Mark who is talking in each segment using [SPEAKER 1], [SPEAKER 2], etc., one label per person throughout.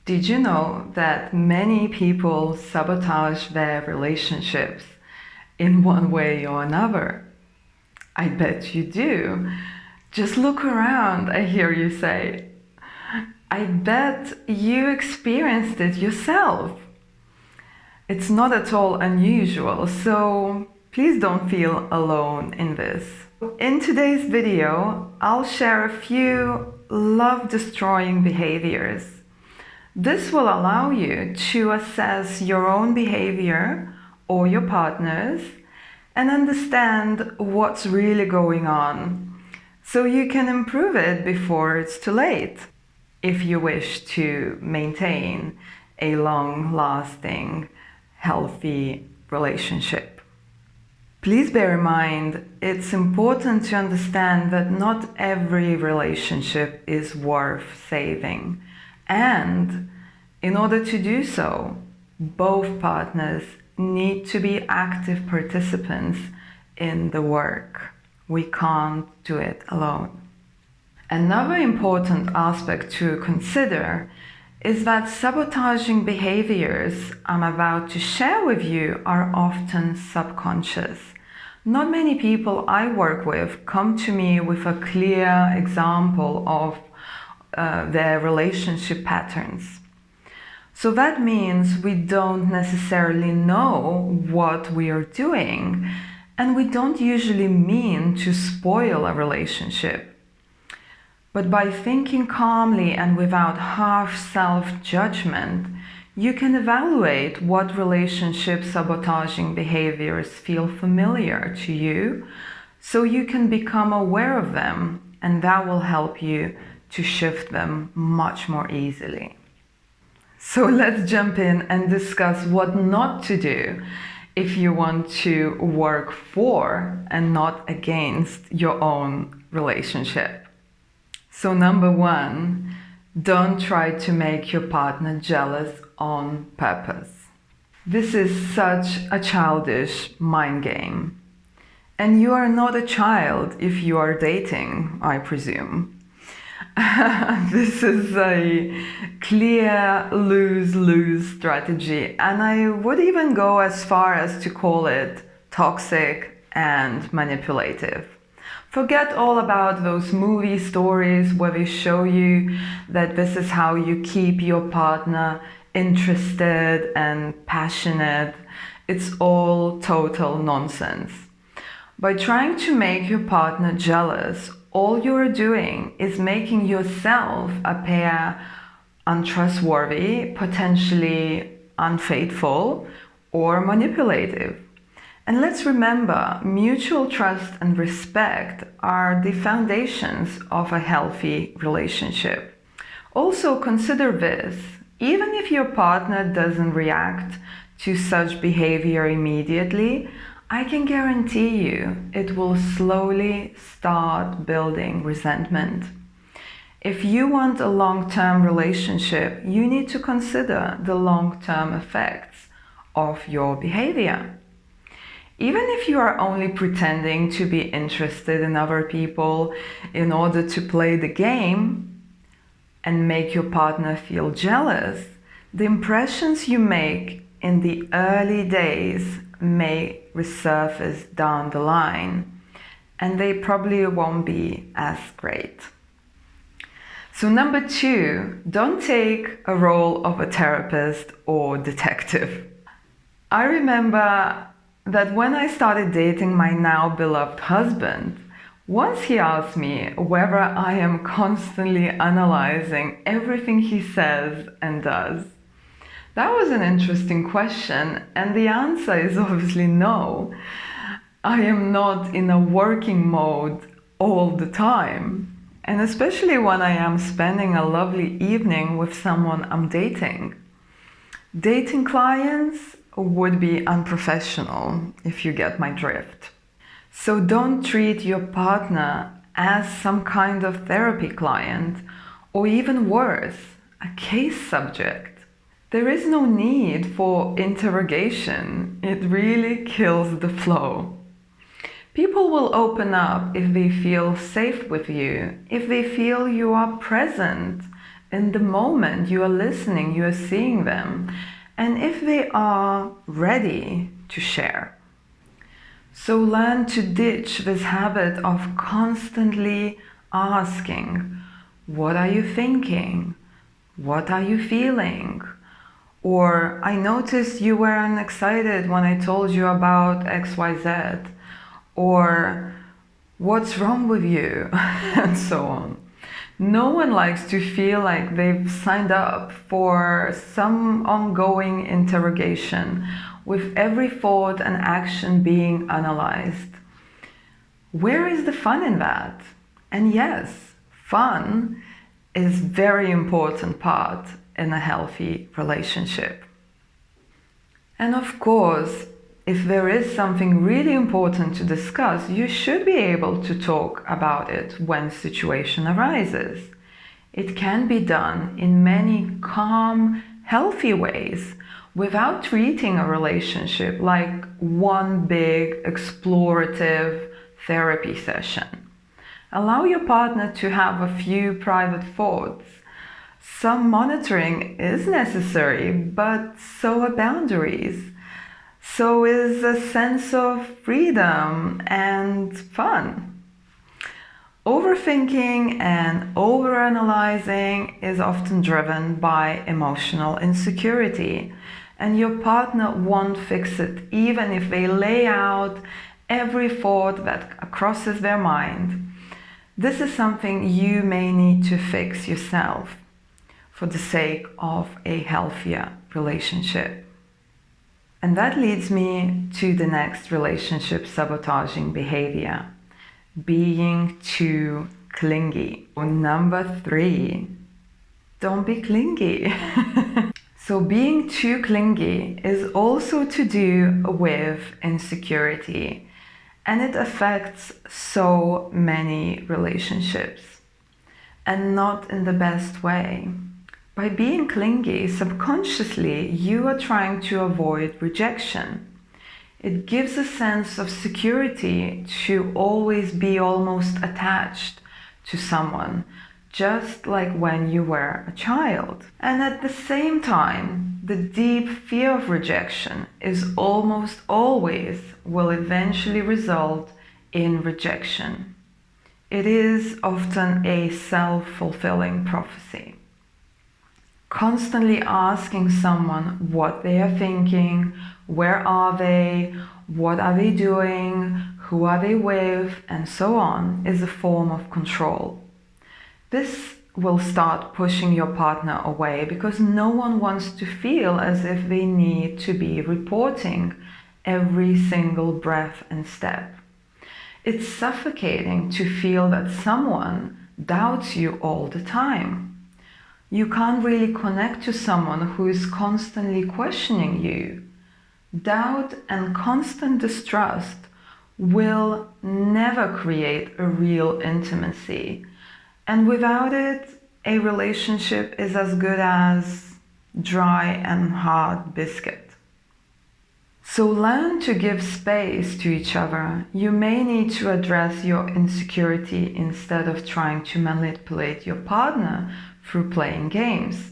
[SPEAKER 1] Did you know that many people sabotage their relationships in one way or another? I bet you do. Just look around, I hear you say. I bet you experienced it yourself. It's not at all unusual, so please don't feel alone in this. In today's video, I'll share a few love-destroying behaviors. This will allow you to assess your own behavior or your partner's and understand what's really going on, so you can improve it before it's too late, if you wish to maintain a long-lasting, healthy relationship. Please bear in mind, it's important to understand that not every relationship is worth saving. And in order to do so, both partners need to be active participants in the work. We can't do it alone. Another important aspect to consider is that sabotaging behaviors I'm about to share with you are often subconscious. Not many people I work with come to me with a clear example of their relationship patterns. So that means we don't necessarily know what we are doing, and we don't usually mean to spoil a relationship. But by thinking calmly and without harsh self-judgment, you can evaluate what relationship sabotaging behaviors feel familiar to you, so you can become aware of them, and that will help you to shift them much more easily. So let's jump in and discuss what not to do if you want to work for and not against your own relationship. So number one, don't try to make your partner jealous on purpose. This is such a childish mind game. And you are not a child if you are dating, I presume. This is a clear lose-lose strategy, and I would even go as far as to call it toxic and manipulative. Forget all about those movie stories where they show you that this is how you keep your partner interested and passionate. It's all total nonsense. By trying to make your partner jealous, all you're doing is making yourself appear untrustworthy, potentially unfaithful, or manipulative. And let's remember, mutual trust and respect are the foundations of a healthy relationship. Also consider this: even if your partner doesn't react to such behavior immediately, I can guarantee you it will slowly start building resentment. If you want a long-term relationship, you need to consider the long-term effects of your behavior. Even if you are only pretending to be interested in other people in order to play the game and make your partner feel jealous, the impressions you make in the early days may resurface down the line, and they probably won't be as great. So number two, don't take a role of a therapist or detective. I remember that when I started dating my now beloved husband, once he asked me whether I am constantly analyzing everything he says and does. That was an interesting question, and the answer is obviously no. I am not in a working mode all the time, and especially when I am spending a lovely evening with someone I'm dating. Dating clients would be unprofessional, if you get my drift. So don't treat your partner as some kind of therapy client, or even worse, a case subject. There is no need for interrogation. It really kills the flow. People will open up if they feel safe with you, if they feel you are present In the moment, you are listening, you are seeing them, and if they are ready to share. So learn to ditch this habit of constantly asking, what are you thinking? What are you feeling? Or, I noticed you weren't excited when I told you about XYZ. Or, what's wrong with you? And so on. No one likes to feel like they've signed up for some ongoing interrogation with every thought and action being analyzed. Where is the fun in that? And yes, fun is a very important part in a healthy relationship. And of course, if there is something really important to discuss, you should be able to talk about it when situation arises. It can be done in many calm, healthy ways without treating a relationship like one big explorative therapy session. Allow your partner to have a few private thoughts. Some monitoring is necessary, but so are boundaries. So is a sense of freedom and fun. Overthinking and overanalyzing is often driven by emotional insecurity, and your partner won't fix it even if they lay out every thought that crosses their mind. This is something you may need to fix yourself for the sake of a healthier relationship. And that leads me to the next relationship sabotaging behavior, being too clingy. Number 3, don't be clingy. So being too clingy is also to do with insecurity, and it affects so many relationships, and not in the best way. By being clingy, subconsciously, you are trying to avoid rejection. It gives a sense of security to always be almost attached to someone, just like when you were a child. And at the same time, the deep fear of rejection is almost always will eventually result in rejection. It is often a self-fulfilling prophecy. Constantly asking someone what they are thinking, where are they, what are they doing, who are they with, and so on, is a form of control. This will start pushing your partner away because no one wants to feel as if they need to be reporting every single breath and step. It's suffocating to feel that someone doubts you all the time. You can't really connect to someone who is constantly questioning you. Doubt and constant distrust will never create a real intimacy. And without it, a relationship is as good as dry and hard biscuit. So learn to give space to each other. You may need to address your insecurity instead of trying to manipulate your partner through playing games.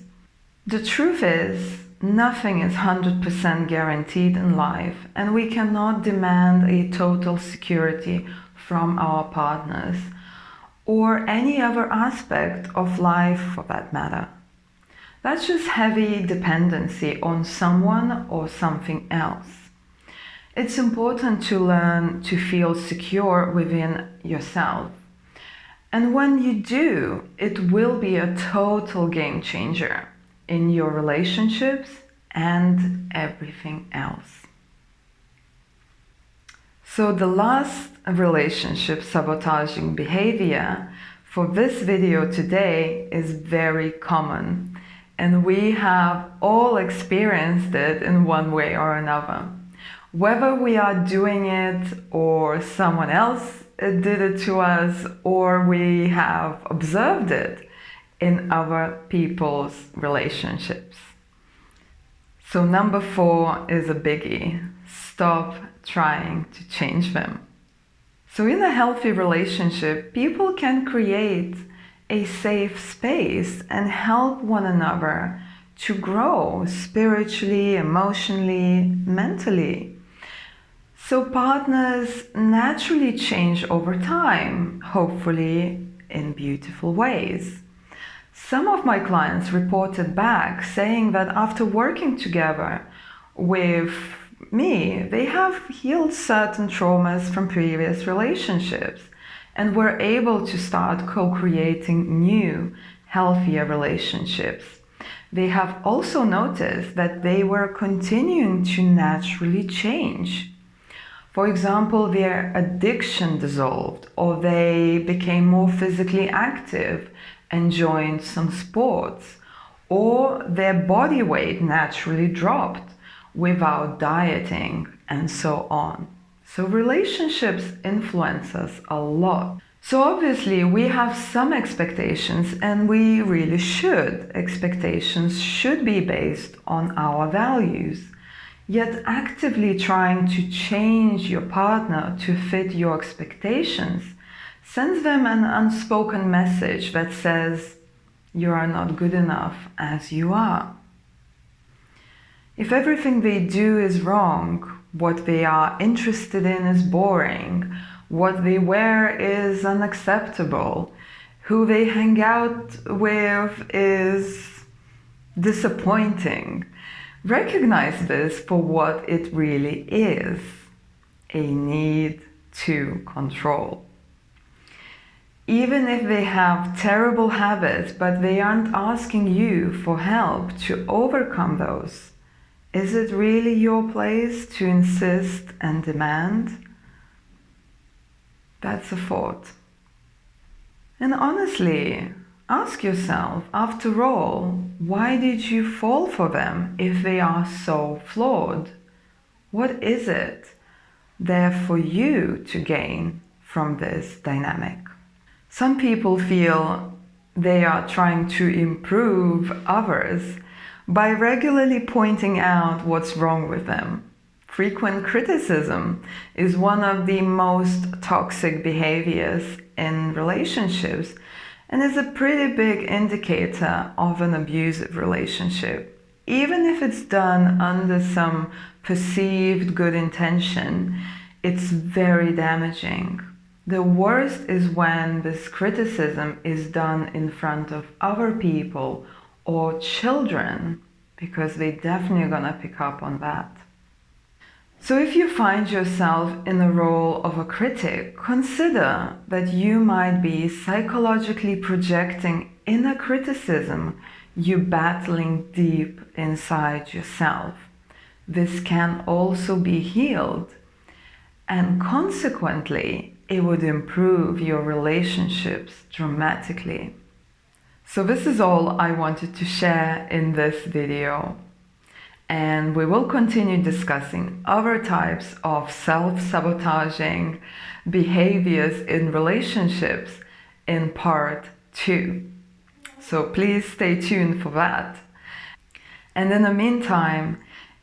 [SPEAKER 1] The truth is, nothing is 100% guaranteed in life, and we cannot demand a total security from our partners or any other aspect of life for that matter. That's just heavy dependency on someone or something else. It's important to learn to feel secure within yourself. And when you do, it will be a total game changer in your relationships and everything else. So the last relationship sabotaging behavior for this video today is very common, and we have all experienced it in one way or another. Whether we are doing it or someone else did it to us, or we have observed it in other people's relationships. So number 4 is a biggie. Stop trying to change them. So in a healthy relationship, people can create a safe space and help one another to grow spiritually, emotionally, mentally. So partners naturally change over time, hopefully in beautiful ways. Some of my clients reported back saying that after working together with me, they have healed certain traumas from previous relationships and were able to start co-creating new, healthier relationships. They have also noticed that they were continuing to naturally change. For example, their addiction dissolved, or they became more physically active and joined some sports, or their body weight naturally dropped without dieting, and so on. So relationships influence us a lot. So obviously we have some expectations, and we really should. Expectations should be based on our values. Yet actively trying to change your partner to fit your expectations sends them an unspoken message that says you are not good enough as you are. If everything they do is wrong, what they are interested in is boring, what they wear is unacceptable, who they hang out with is disappointing, recognize this for what it really is: a need to control. Even if they have terrible habits, but they aren't asking you for help to overcome those, is it really your place to insist and demand? That's a thought. And honestly, ask yourself, after all, why did you fall for them if they are so flawed? What is it there for you to gain from this dynamic? Some people feel they are trying to improve others by regularly pointing out what's wrong with them. Frequent criticism is one of the most toxic behaviors in relationships and is a pretty big indicator of an abusive relationship. Even if it's done under some perceived good intention, it's very damaging. The worst is when this criticism is done in front of other people or children, because they definitely are gonna pick up on that. So if you find yourself in the role of a critic, consider that you might be psychologically projecting inner criticism you battling deep inside yourself. This can also be healed, and consequently, it would improve your relationships dramatically. So this is all I wanted to share in this video. And we will continue discussing other types of self-sabotaging behaviors in relationships in part 2. So please stay tuned for that. And in the meantime,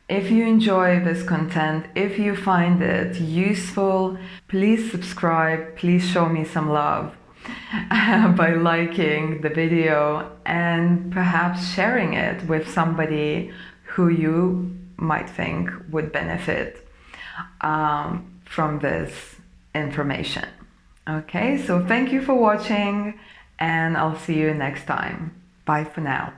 [SPEAKER 1] if you enjoy this content, if you find it useful, please subscribe, please show me some love by liking the video and perhaps sharing it with somebody who you might think would benefit from this information. Okay, so thank you for watching, and I'll see you next time. Bye for now.